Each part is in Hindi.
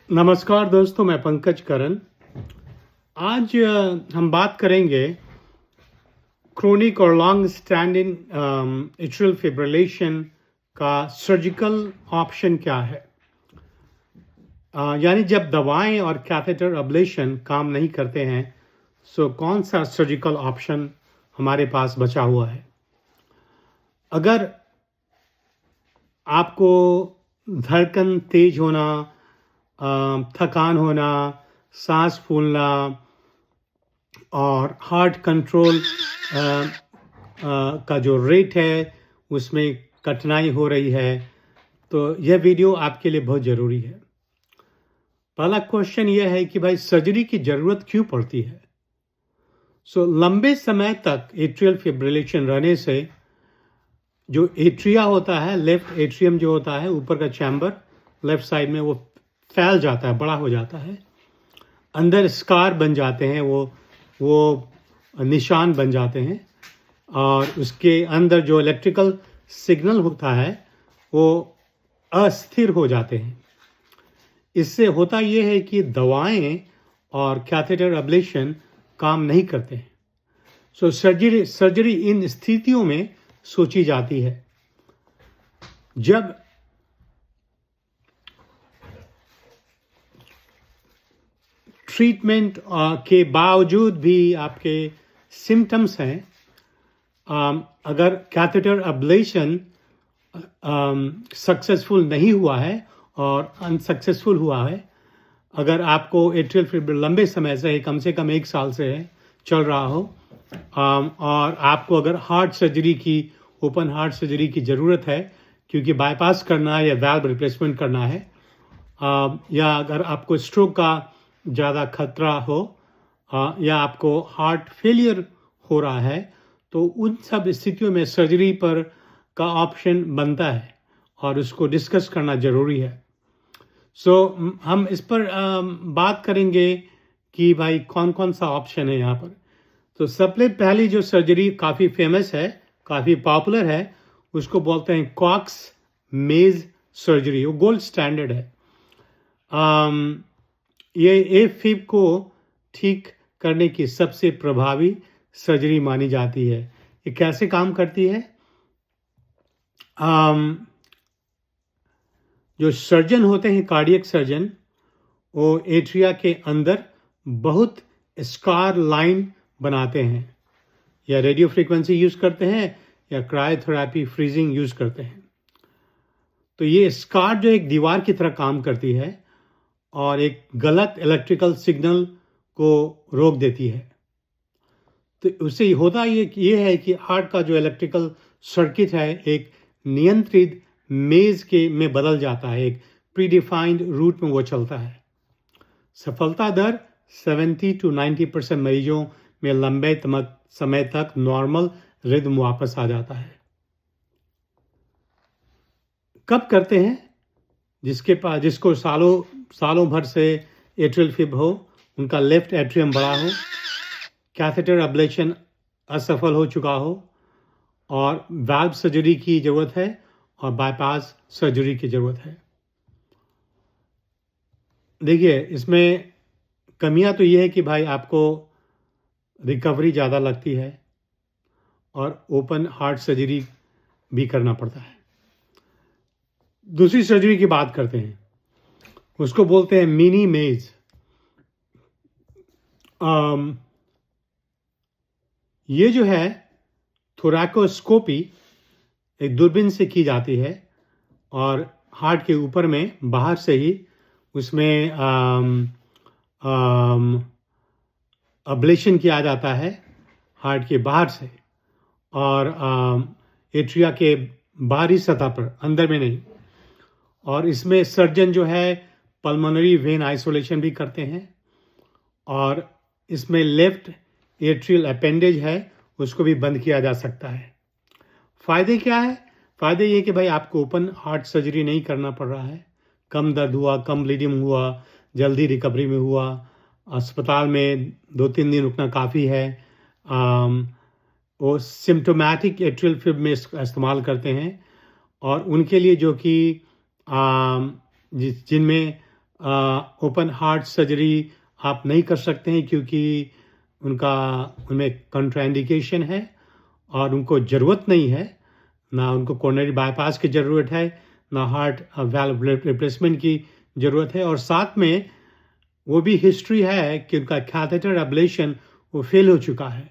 नमस्कार दोस्तों, मैं पंकज करन। आज हम बात करेंगे क्रोनिक और लॉन्ग स्टैंडिंग एट्रियल फिब्रिलेशन का सर्जिकल ऑप्शन क्या है। यानी जब दवाएं और कैथेटर अब्लेशन काम नहीं करते हैं, सो कौन सा सर्जिकल ऑप्शन हमारे पास बचा हुआ है। अगर आपको धड़कन तेज होना, थकान होना, सांस फूलना और हार्ट कंट्रोल का जो रेट है उसमें कठिनाई हो रही है, तो यह वीडियो आपके लिए बहुत ज़रूरी है। पहला क्वेश्चन यह है कि भाई सर्जरी की ज़रूरत क्यों पड़ती है। लंबे समय तक एट्रियल फिब्रिलेशन रहने से जो एट्रिया होता है, लेफ्ट एट्रियम जो होता है, ऊपर का चैम्बर लेफ्ट साइड में, वो फैल जाता है, बड़ा हो जाता है, अंदर स्कार बन जाते हैं, वो निशान बन जाते हैं और उसके अंदर जो इलेक्ट्रिकल सिग्नल होता है वो अस्थिर हो जाते हैं। इससे होता ये है कि दवाएं और कैथेटर अब्लेशन काम नहीं करते हैं। सर्जरी इन स्थितियों में सोची जाती है जब ट्रीटमेंट के बावजूद भी आपके सिम्टम्स हैं। अगर कैथेटर अब्लेशन सक्सेसफुल नहीं हुआ है और अनसक्सेसफुल हुआ है, अगर आपको एट्रियल फिब्रिलेशन लंबे समय से, कम से कम 1 साल से चल रहा हो, और आपको अगर हार्ट सर्जरी की, ओपन हार्ट सर्जरी की ज़रूरत है क्योंकि बाईपास करना है या वाल्व रिप्लेसमेंट करना है, या अगर आपको स्ट्रोक का ज़्यादा खतरा हो, या आपको हार्ट फेलियर हो रहा है, तो उन सब स्थितियों में सर्जरी पर का ऑप्शन बनता है और उसको डिस्कस करना ज़रूरी है। हम इस पर बात करेंगे कि भाई कौन कौन सा ऑप्शन है यहाँ पर। तो सबसे पहली जो सर्जरी काफ़ी फेमस है, काफ़ी पॉपुलर है, उसको बोलते हैं कॉक्स मेज सर्जरी। वो गोल्ड स्टैंडर्ड है। ये एफिब को ठीक करने की सबसे प्रभावी सर्जरी मानी जाती है। ये कैसे काम करती है? जो सर्जन होते हैं, कार्डियक सर्जन, वो एट्रिया के अंदर बहुत स्कार लाइन बनाते हैं, या रेडियो फ्रीक्वेंसी यूज़ करते हैं या क्रायोथेरेपी फ्रीजिंग यूज़ करते हैं। तो ये स्कार जो एक दीवार की तरह काम करती है और एक गलत इलेक्ट्रिकल सिग्नल को रोक देती है। तो उससे होता ये है कि हार्ट का जो इलेक्ट्रिकल सर्किट है एक नियंत्रित मेज के में बदल जाता है, एक प्रीडिफाइंड रूट में वो चलता है। सफलता दर 70 to 90% मरीजों में लंबे समय तक नॉर्मल रिदम वापस आ जाता है। कब करते हैं? जिसको सालों भर से एट्रियल फिब हो, उनका लेफ्ट एट्रियम बड़ा हो, कैथेटर अब्लेशन असफल हो चुका हो और वाल्व सर्जरी की ज़रूरत है और बाईपास सर्जरी की ज़रूरत है। देखिए, इसमें कमियां तो ये है कि भाई आपको रिकवरी ज़्यादा लगती है और ओपन हार्ट सर्जरी भी करना पड़ता है। दूसरी सर्जरी की बात करते हैं, उसको बोलते हैं मिनी मेज। ये जो है थोरैकोस्कोपी एक दूरबीन से की जाती है और हार्ट के ऊपर में बाहर से ही उसमें अब्लेशन किया जाता है हार्ट के बाहर से, और एट्रिया के बाहरी सतह पर, अंदर में नहीं। और इसमें सर्जन जो है पल्मोनरी वेन आइसोलेशन भी करते हैं और इसमें लेफ्ट एट्रियल अपेंडेज है, उसको भी बंद किया जा सकता है। फ़ायदे क्या है? फ़ायदे ये कि भाई आपको ओपन हार्ट सर्जरी नहीं करना पड़ रहा है, कम दर्द हुआ, कम ब्लीडिंग हुआ, जल्दी रिकवरी में हुआ, अस्पताल में 2-3 दिन रुकना काफ़ी है। वो सिम्टोमेटिक एट्रियल फिब में इस्तेमाल करते हैं और उनके लिए जो कि जिनमें ओपन हार्ट सर्जरी आप नहीं कर सकते हैं क्योंकि उनमें कंट्राइंडिकेशन है और उनको ज़रूरत नहीं है, ना उनको कोरोनरी बाईपास की ज़रूरत है, ना हार्ट वाल्व रिप्लेसमेंट की ज़रूरत है, और साथ में वो भी हिस्ट्री है कि उनका कैथेटर एब्लेशन वो फेल हो चुका है।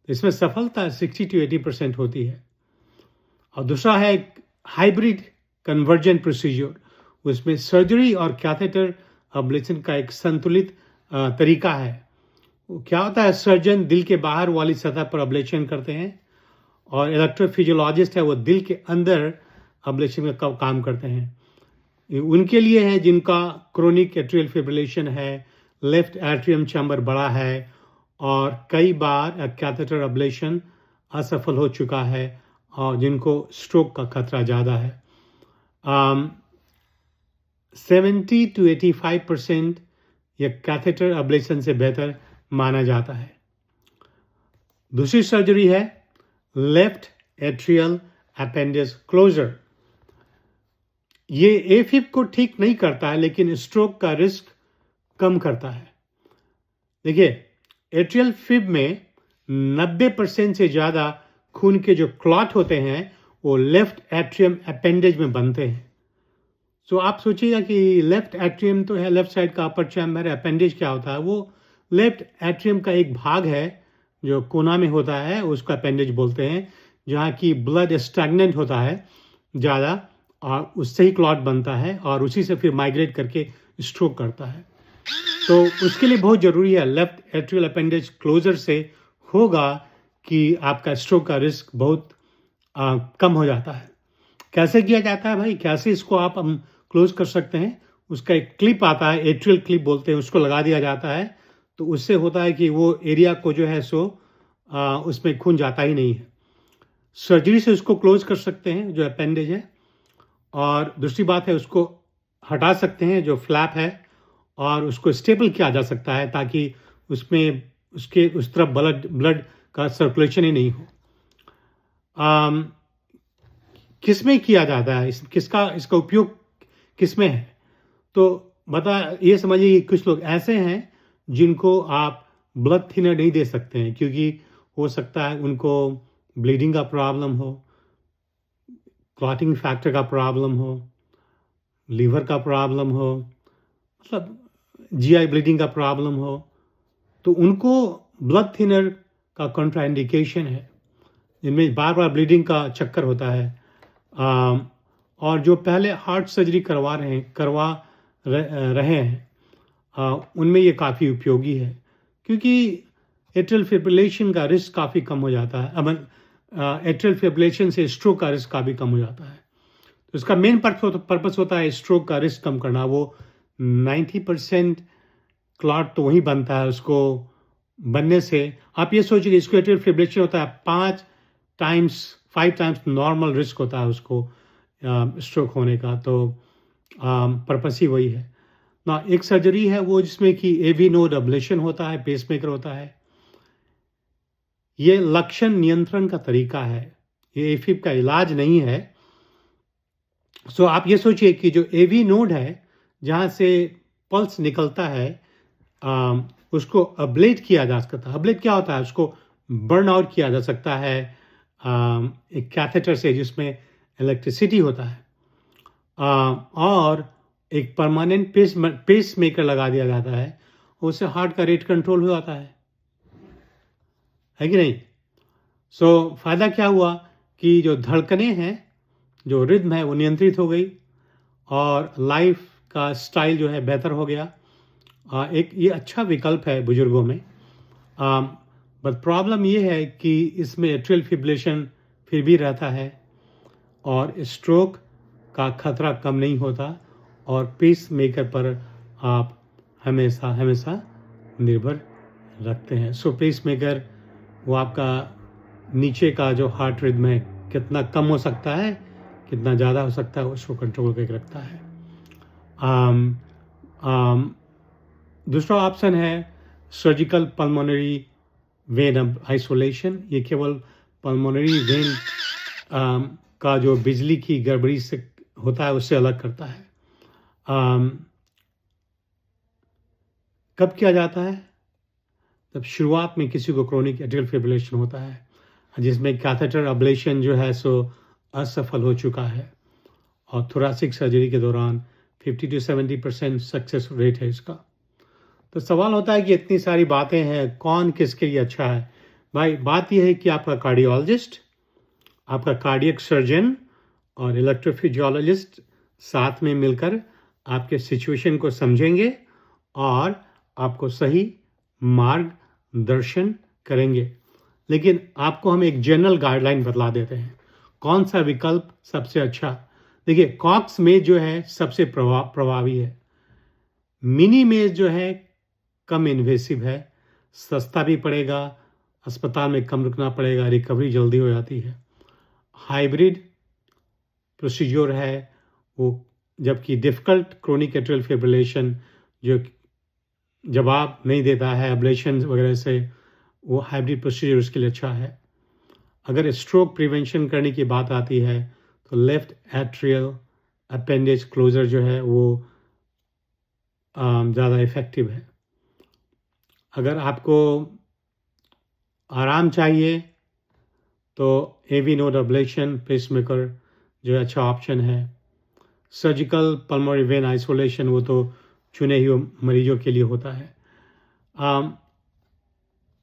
इसमें सफलता 60 to 80% होती है। और दूसरा है हाइब्रिड कन्वर्जेंट प्रोसीजर, उसमें सर्जरी और कैथेटर एब्लेशन का एक संतुलित तरीका है। क्या होता है, सर्जन दिल के बाहर वाली सतह पर एब्लेशन करते हैं और इलेक्ट्रोफिजियोलॉजिस्ट है वो दिल के अंदर एब्लेशन का काम करते हैं। उनके लिए है जिनका क्रोनिक एट्रियल फिब्रिलेशन है, लेफ्ट एट्रियम चैम्बर बड़ा है और कई बार कैथेटर एब्लेशन असफल हो चुका है और जिनको स्ट्रोक का खतरा ज़्यादा है। 70 to 85% यह कैथेटर एब्लेशन से बेहतर माना जाता है। दूसरी सर्जरी है लेफ्ट एट्रियल अपेंडिक्स क्लोजर। ये एफिब को ठीक नहीं करता है लेकिन स्ट्रोक का रिस्क कम करता है। देखिए, एट्रियल फिब में 90% से ज़्यादा खून के जो क्लॉट होते हैं वो लेफ्ट एट्रियम अपेंडेज में बनते हैं। तो आप सोचिएगा कि लेफ्ट एट्रियम तो है, लेफ्ट साइड का अपर चैम्बर है, अपेंडेज क्या होता है? वो लेफ्ट एट्रियम का एक भाग है जो कोना में होता है, उसका अपेंडेज बोलते हैं, जहाँ की ब्लड स्टैग्नेंट होता है ज़्यादा और उससे ही क्लॉट बनता है और उसी से फिर माइग्रेट करके स्ट्रोक करता है। तो उसके लिए बहुत ज़रूरी है, लेफ्ट एट्रियल अपेंडेज क्लोजर से होगा कि आपका स्ट्रोक का रिस्क बहुत कम हो जाता है। कैसे किया जाता है भाई? कैसे इसको आप हम क्लोज कर सकते हैं? उसका एक क्लिप आता है, एट्रियल क्लिप बोलते हैं, उसको लगा दिया जाता है। तो उससे होता है कि वो एरिया को जो है सो उसमें खून जाता ही नहीं है। सर्जरी से उसको क्लोज कर सकते हैं जो अपेंडेज है, और दूसरी बात है उसको हटा सकते हैं जो फ्लैप है, और उसको स्टेबल किया जा सकता है ताकि उसमें उसके उस तरफ ब्लड का सर्कुलेशन ही नहीं हो। किस में किया जाता है, इसका उपयोग किस में है? तो ये समझिए कि कुछ लोग ऐसे हैं जिनको आप ब्लड थिनर नहीं दे सकते हैं क्योंकि हो सकता है उनको ब्लीडिंग का प्रॉब्लम हो, क्लॉटिंग फैक्टर का प्रॉब्लम हो, लीवर का प्रॉब्लम हो, मतलब जीआई ब्लीडिंग का प्रॉब्लम हो, तो उनको ब्लड थिनर का कॉन्ट्राइंडिकेशन है, जिनमें बार बार ब्लीडिंग का चक्कर होता है। और जो पहले हार्ट सर्जरी करवा रहे हैं उनमें ये काफ़ी उपयोगी है क्योंकि एट्रियल फिब्रिलेशन का रिस्क काफ़ी कम हो जाता है। एट्रियल फिब्रिलेशन से स्ट्रोक का रिस्क काफ़ी कम हो जाता है। तो इसका मेन पर्पस होता है स्ट्रोक का रिस्क कम करना। वो 90% क्लॉट तो वहीं बनता है, उसको बनने से आप ये सोचिए इसको एट्रियल फिब्रिलेशन होता है 5 टाइम्स नॉर्मल रिस्क होता है उसको स्ट्रोक होने का। तो पर्पस ही वही है ना। एक सर्जरी है वो जिसमें कि एवी नोड एब्लेशन होता है, पेसमेकर होता है। ये लक्षण नियंत्रण का तरीका है, ये एफिब का इलाज नहीं है। सो आप ये सोचिए कि जो एवी नोड है जहाँ से पल्स निकलता है उसको अब्लेट किया जा सकता है। अब्लेट क्या होता है? उसको बर्न आउट किया जा सकता है एक कैथेटर से जिसमें इलेक्ट्रिसिटी होता है, और एक परमानेंट पेस मेकर लगा दिया जाता है, उससे हार्ट का रेट कंट्रोल हो जाता है कि नहीं? सो फायदा क्या हुआ कि जो धड़कनें हैं, जो रिद्म है वो नियंत्रित हो गई और लाइफ का स्टाइल जो है बेहतर हो गया। एक ये अच्छा विकल्प है बुजुर्गों में। बट प्रॉब्लम ये है कि इसमें एट्रियल फिब्रिलेशन फिर भी रहता है और स्ट्रोक का खतरा कम नहीं होता और पेस मेकर पर आप हमेशा निर्भर रखते हैं। सो पेस मेकर वो आपका नीचे का जो हार्ट रिदम है कितना कम हो सकता है, कितना ज़्यादा हो सकता है, उसको कंट्रोल करके रखता है। दूसरा ऑप्शन है सर्जिकल पल्मोनरी वेन आइसोलेशन। ये केवल पल्मोनरी वेन का जो बिजली की गड़बड़ी से होता है उससे अलग करता है। कब किया जाता है? तब शुरुआत में किसी को क्रोनिक एट्रियल फिब्रिलेशन होता है जिसमें कैथेटर अब्लेशन जो है सो असफल हो चुका है, और थोरेसिक सर्जरी के दौरान 50 to 70% सक्सेस रेट है इसका। तो सवाल होता है कि इतनी सारी बातें हैं, कौन किसके लिए अच्छा है? भाई बात यह है कि आपका कार्डियोलॉजिस्ट, आपका कार्डियक सर्जन और इलेक्ट्रोफिजियोलॉजिस्ट साथ में मिलकर आपके सिचुएशन को समझेंगे और आपको सही मार्गदर्शन करेंगे। लेकिन आपको हम एक जनरल गाइडलाइन बतला देते हैं कौन सा विकल्प सबसे अच्छा। देखिए, कॉक्स मेज जो है सबसे प्रभावी है। मिनी मेज जो है कम इन्वेसिव है, सस्ता भी पड़ेगा, अस्पताल में कम रुकना पड़ेगा, रिकवरी जल्दी हो जाती है। हाइब्रिड प्रोसीजर है वो, जबकि डिफ़िकल्ट क्रोनिक एट्रियल फिब्रिलेशन जो जवाब नहीं देता है एब्लेशन वगैरह से, वो हाइब्रिड प्रोसीजर उसके लिए अच्छा है। अगर स्ट्रोक प्रिवेंशन करने की बात आती है तो लेफ्ट एट्रियल अपेंडेज क्लोजर जो है वो ज़्यादा इफ़ेक्टिव है। अगर आपको आराम चाहिए तो एवी नोड अब्लेशन पेसमेकर जो अच्छा ऑप्शन है। सर्जिकल पल्मोनरी वेन आइसोलेशन वो तो चुने हुए मरीजों के लिए होता है।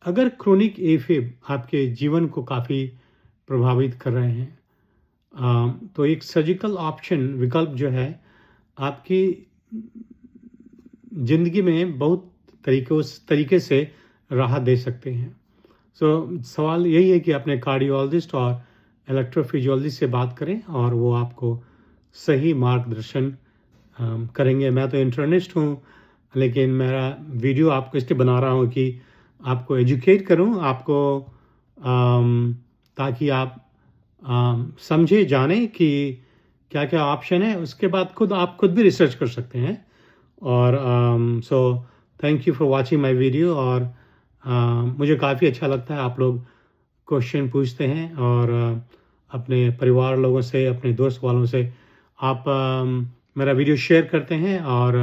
अगर क्रोनिक एफिब आपके जीवन को काफ़ी प्रभावित कर रहे हैं तो एक सर्जिकल ऑप्शन विकल्प जो है आपकी ज़िंदगी में बहुत तरीके से राहत दे सकते हैं। सवाल यही है कि अपने कार्डियोलॉजिस्ट और इलेक्ट्रोफिजियोलॉजिस्ट से बात करें और वो आपको सही मार्गदर्शन करेंगे। मैं तो इंटर्निस्ट हूँ, लेकिन मेरा वीडियो आपको इसलिए बना रहा हूँ कि आपको एजुकेट करूँ, आपको ताकि आप समझे जानें कि क्या क्या ऑप्शन है। उसके बाद आप खुद भी रिसर्च कर सकते हैं। और so thank you for watching my video. और मुझे काफ़ी अच्छा लगता है आप लोग क्वेश्चन पूछते हैं और अपने परिवार लोगों से, अपने दोस्त वालों से आप मेरा वीडियो शेयर करते हैं और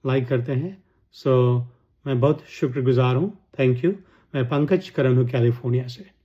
लाइक करते हैं। मैं बहुत शुक्रगुजार हूँ। Thank you. मैं पंकज करन हूँ कैलिफोर्निया से।